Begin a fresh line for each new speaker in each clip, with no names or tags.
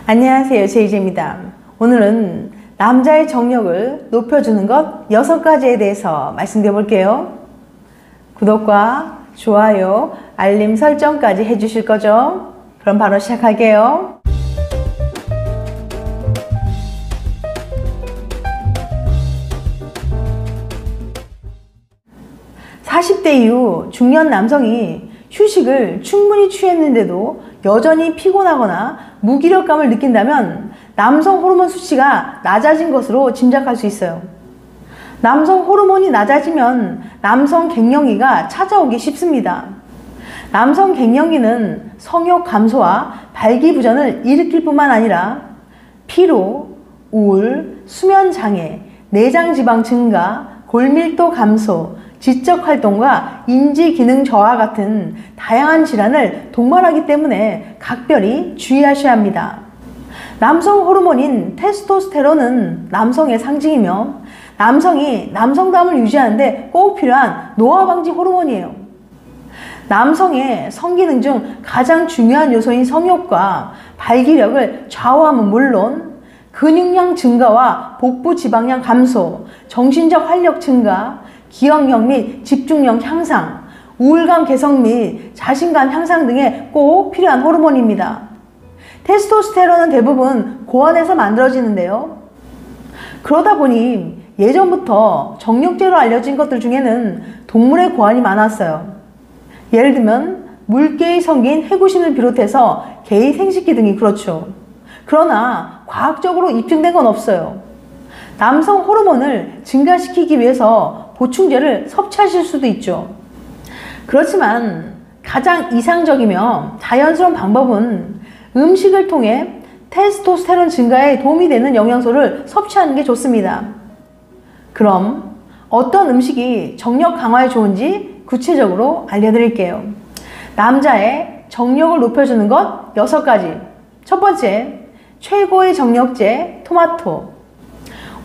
안녕하세요, 제이제입니다. 오늘은 남자의 정력을 높여주는 것 6가지에 대해서 말씀드려 볼게요. 구독과 좋아요, 알림 설정까지 해주실 거죠? 그럼 바로 시작할게요. 40대 이후 중년 남성이 휴식을 충분히 취했는데도 여전히 피곤하거나 무기력감을 느낀다면 남성 호르몬 수치가 낮아진 것으로 짐작할 수 있어요. 남성 호르몬이 낮아지면 남성 갱년기가 찾아오기 쉽습니다. 남성 갱년기는 성욕 감소와 발기부전을 일으킬 뿐만 아니라 피로, 우울, 수면장애, 내장지방 증가, 골밀도 감소, 지적활동과 인지기능 저하 같은 다양한 질환을 동반하기 때문에 각별히 주의하셔야 합니다. 남성 호르몬인 테스토스테론은 남성의 상징이며 남성이 남성다움을 유지하는 데 꼭 필요한 노화 방지 호르몬이에요. 남성의 성기능 중 가장 중요한 요소인 성욕과 발기력을 좌우함은 물론 근육량 증가와 복부 지방량 감소, 정신적 활력 증가, 기억력 및 집중력 향상, 우울감 개선 및 자신감 향상 등에 꼭 필요한 호르몬입니다. 테스토스테론은 대부분 고안에서 만들어지는데요. 그러다 보니 예전부터 정력제로 알려진 것들 중에는 동물의 고안이 많았어요. 예를 들면 물개의 성기인 해구신을 비롯해서 개의 생식기 등이 그렇죠. 그러나 과학적으로 입증된 건 없어요. 남성 호르몬을 증가시키기 위해서 보충제를 섭취하실 수도 있죠. 그렇지만 가장 이상적이며 자연스러운 방법은 음식을 통해 테스토스테론 증가에 도움이 되는 영양소를 섭취하는 게 좋습니다. 그럼 어떤 음식이 정력 강화에 좋은지 구체적으로 알려드릴게요. 남자의 정력을 높여주는 것 6가지. 첫 번째, 최고의 정력제 토마토.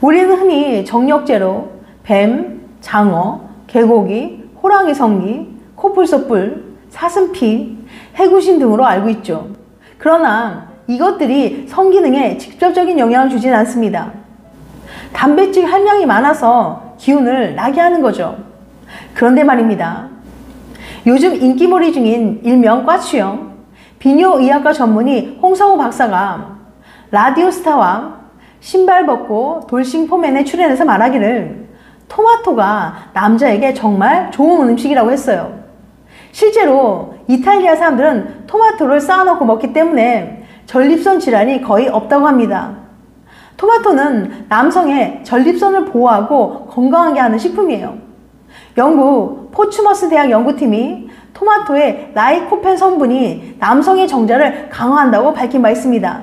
우리는 흔히 정력제로 뱀, 장어, 개고기, 호랑이 성기, 코뿔소뿔, 사슴피, 해구신 등으로 알고 있죠. 그러나 이것들이 성기능에 직접적인 영향을 주진 않습니다. 단백질 함량이 많아서 기운을 나게 하는 거죠. 그런데 말입니다. 요즘 인기몰이 중인 일명 과추형, 비뇨의학과 전문의 홍성우 박사가 라디오스타와 신발 벗고 돌싱포맨에 출연해서 말하기를 토마토가 남자에게 정말 좋은 음식이라고 했어요. 실제로 이탈리아 사람들은 토마토를 쌓아놓고 먹기 때문에 전립선 질환이 거의 없다고 합니다. 토마토는 남성의 전립선을 보호하고 건강하게 하는 식품이에요. 영국 포츠머스 대학 연구팀이 토마토의 라이코펜 성분이 남성의 정자를 강화한다고 밝힌 바 있습니다.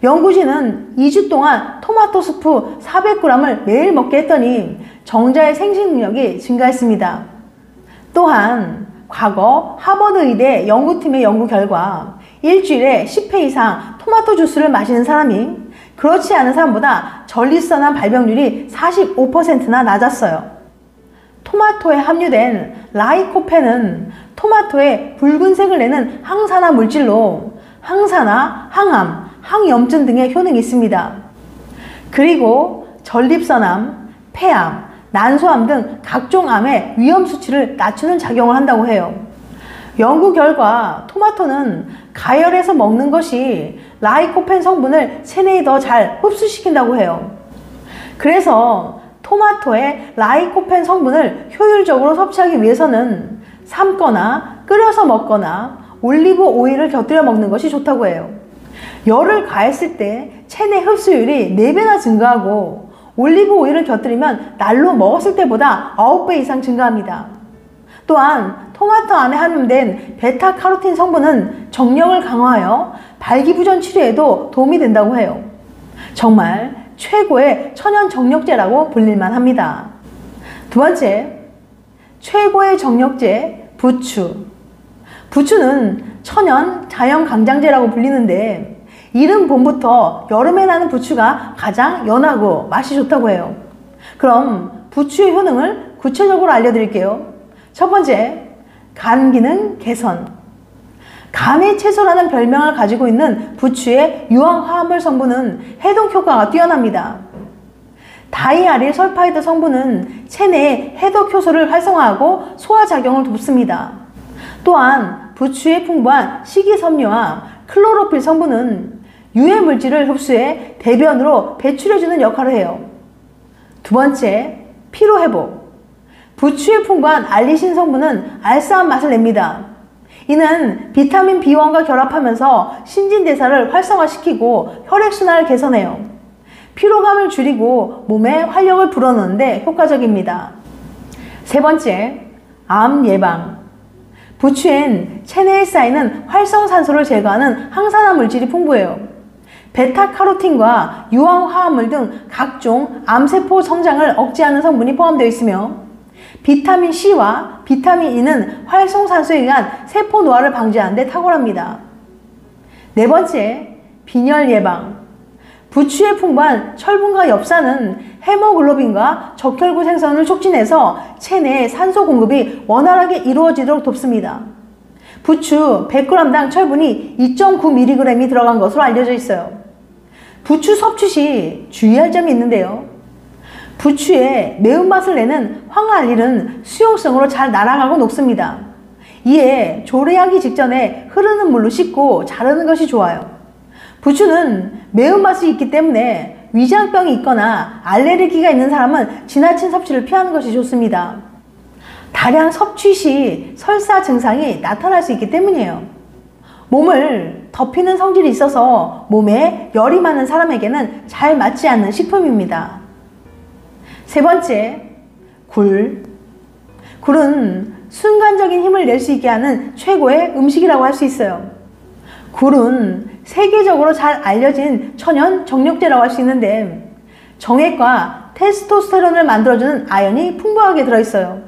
연구진은 2주 동안 토마토 수프 400g을 매일 먹게 했더니 정자의 생식 능력이 증가했습니다. 또한 과거 하버드 의대 연구팀의 연구 결과 일주일에 10회 이상 토마토 주스를 마시는 사람이 그렇지 않은 사람보다 전립선암 발병률이 45%나 낮았어요. 토마토에 함유된 라이코펜은 토마토의 붉은색을 내는 항산화 물질로 항산화, 항암, 항염증 등의 효능이 있습니다. 그리고 전립선암, 폐암, 난소암 등 각종 암의 위험 수치를 낮추는 작용을 한다고 해요. 연구 결과 토마토는 가열해서 먹는 것이 라이코펜 성분을 체내에 더 잘 흡수시킨다고 해요. 그래서 토마토의 라이코펜 성분을 효율적으로 섭취하기 위해서는 삶거나 끓여서 먹거나 올리브 오일을 곁들여 먹는 것이 좋다고 해요. 열을 가했을 때 체내 흡수율이 4배나 증가하고 올리브 오일을 곁들이면 날로 먹었을 때보다 9배 이상 증가합니다. 또한 토마토 안에 함유된 베타카로틴 성분은 정력을 강화하여 발기부전 치료에도 도움이 된다고 해요. 정말 최고의 천연 정력제라고 불릴만 합니다. 두 번째, 최고의 정력제 부추. 부추는 천연 자연 강장제라고 불리는데 이름 봄부터 여름에 나는 부추가 가장 연하고 맛이 좋다고 해요. 그럼 부추의 효능을 구체적으로 알려드릴게요. 첫 번째, 간 기능 개선. 감의 채소라는 별명을 가지고 있는 부추의 유황화합물 성분은 해독 효과가 뛰어납니다. 다이아릴 설파이드 성분은 체내의 해독 효소를 활성화하고 소화작용을 돕습니다. 또한 부추에 풍부한 식이섬유와 클로로필 성분은 유해 물질을 흡수해 대변으로 배출해주는 역할을 해요. 두 번째, 피로회복. 부추에 풍부한 알리신 성분은 알싸한 맛을 냅니다. 이는 비타민 B1과 결합하면서 신진대사를 활성화시키고 혈액순환을 개선해요. 피로감을 줄이고 몸에 활력을 불어넣는 데 효과적입니다. 세 번째, 암 예방. 부추엔 체내에 쌓이는 활성산소를 제거하는 항산화 물질이 풍부해요. 베타카로틴과 유황화합물 등 각종 암세포 성장을 억제하는 성분이 포함되어 있으며 비타민C와 비타민 E는 활성산소에 의한 세포 노화를 방지하는 데 탁월합니다. 네 번째, 빈혈 예방. 부추에 풍부한 철분과 엽산은 헤모글로빈과 적혈구 생성을 촉진해서 체내에 산소 공급이 원활하게 이루어지도록 돕습니다. 부추 100g당 철분이 2.9mg이 들어간 것으로 알려져 있어요. 부추 섭취 시 주의할 점이 있는데요. 부추에 매운맛을 내는 황알릴은 수용성으로 잘 날아가고 녹습니다. 이에 조리하기 직전에 흐르는 물로 씻고 자르는 것이 좋아요. 부추는 매운맛이 있기 때문에 위장병이 있거나 알레르기가 있는 사람은 지나친 섭취를 피하는 것이 좋습니다. 다량 섭취 시 설사 증상이 나타날 수 있기 때문이에요. 몸을 덮이는 성질이 있어서 몸에 열이 많은 사람에게는 잘 맞지 않는 식품입니다. 세 번째, 굴. 굴은 순간적인 힘을 낼 수 있게 하는 최고의 음식이라고 할 수 있어요. 굴은 세계적으로 잘 알려진 천연 정력제라고 할 수 있는데 정액과 테스토스테론을 만들어주는 아연이 풍부하게 들어있어요.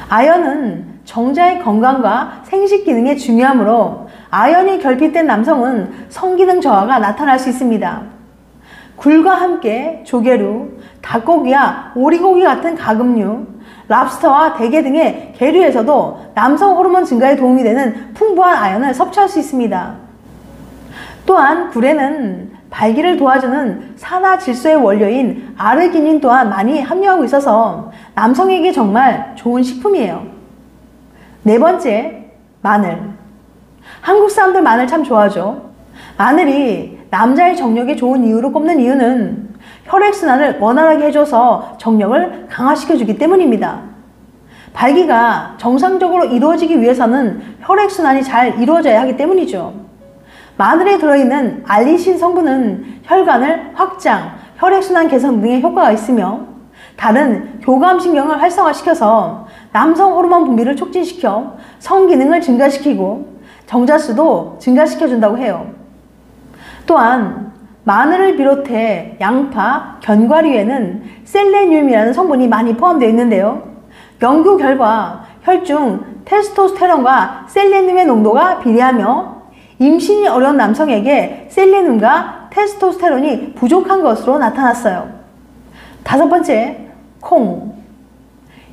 아연은 정자의 건강과 생식 기능에 중요하므로 아연이 결핍된 남성은 성기능 저하가 나타날 수 있습니다. 굴과 함께 조개류, 닭고기와 오리고기 같은 가금류, 랍스터와 대게 등의 계류에서도 남성 호르몬 증가에 도움이 되는 풍부한 아연을 섭취할 수 있습니다. 또한 굴에는 발기를 도와주는 산화 질소의 원료인 아르기닌 또한 많이 함유하고 있어서 남성에게 정말 좋은 식품이에요. 네 번째, 마늘. 한국 사람들 마늘 참 좋아하죠. 마늘이 남자의 정력에 좋은 이유로 꼽는 이유는 혈액순환을 원활하게 해줘서 정력을 강화시켜주기 때문입니다. 발기가 정상적으로 이루어지기 위해서는 혈액순환이 잘 이루어져야 하기 때문이죠. 마늘에 들어있는 알리신 성분은 혈관을 확장, 혈액순환 개선 등의 효과가 있으며 다른 교감신경을 활성화시켜서 남성 호르몬 분비를 촉진시켜 성기능을 증가시키고 정자수도 증가시켜준다고 해요. 또한 마늘을 비롯해 양파, 견과류에는 셀레늄이라는 성분이 많이 포함되어 있는데요. 연구 결과 혈중 테스토스테론과 셀레늄의 농도가 비례하며 임신이 어려운 남성에게 셀레늄과 테스토스테론이 부족한 것으로 나타났어요. 다섯 번째, 콩.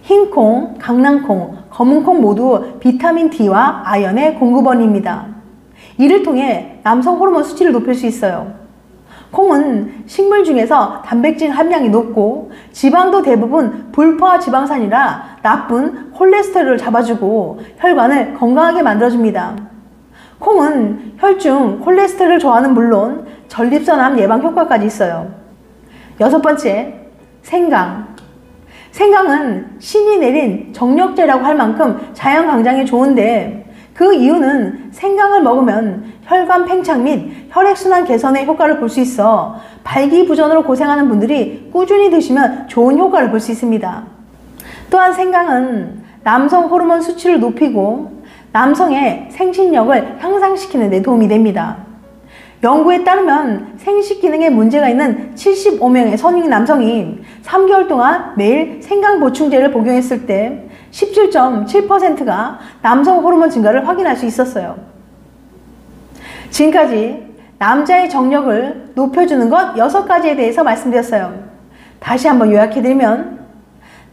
흰콩, 강낭콩, 검은콩 모두 비타민 D와 아연의 공급원입니다. 이를 통해 남성 호르몬 수치를 높일 수 있어요. 콩은 식물 중에서 단백질 함량이 높고 지방도 대부분 불포화 지방산이라 나쁜 콜레스테롤을 잡아주고 혈관을 건강하게 만들어줍니다. 콩은 혈중 콜레스테롤을 저하는 물론 전립선암 예방 효과까지 있어요. 여섯 번째, 생강. 생강은 신이 내린 정력제라고 할 만큼 자연강장에 좋은데 그 이유는 생강을 먹으면 혈관 팽창 및 혈액순환 개선의 효과를 볼 수 있어 발기부전으로 고생하는 분들이 꾸준히 드시면 좋은 효과를 볼 수 있습니다. 또한 생강은 남성 호르몬 수치를 높이고 남성의 생식력을 향상시키는 데 도움이 됩니다. 연구에 따르면 생식 기능에 문제가 있는 75명의 성인 남성이 3개월 동안 매일 생강 보충제를 복용했을 때 17.7%가 남성 호르몬 증가를 확인할 수 있었어요. 지금까지 남자의 정력을 높여주는 것 6가지에 대해서 말씀드렸어요. 다시 한번 요약해드리면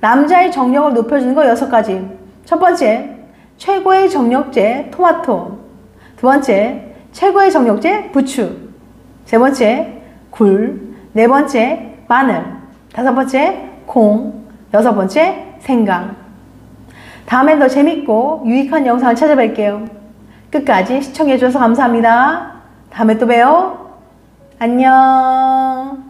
남자의 정력을 높여주는 것 6가지. 첫 번째, 최고의 정력제 토마토. 두 번째, 최고의 정력제 부추. 세 번째, 굴. 네 번째, 마늘. 다섯 번째, 콩. 여섯 번째, 생강. 다음엔 더 재밌고 유익한 영상을 찾아뵐게요. 끝까지 시청해주셔서 감사합니다. 다음에 또 봬요. 안녕.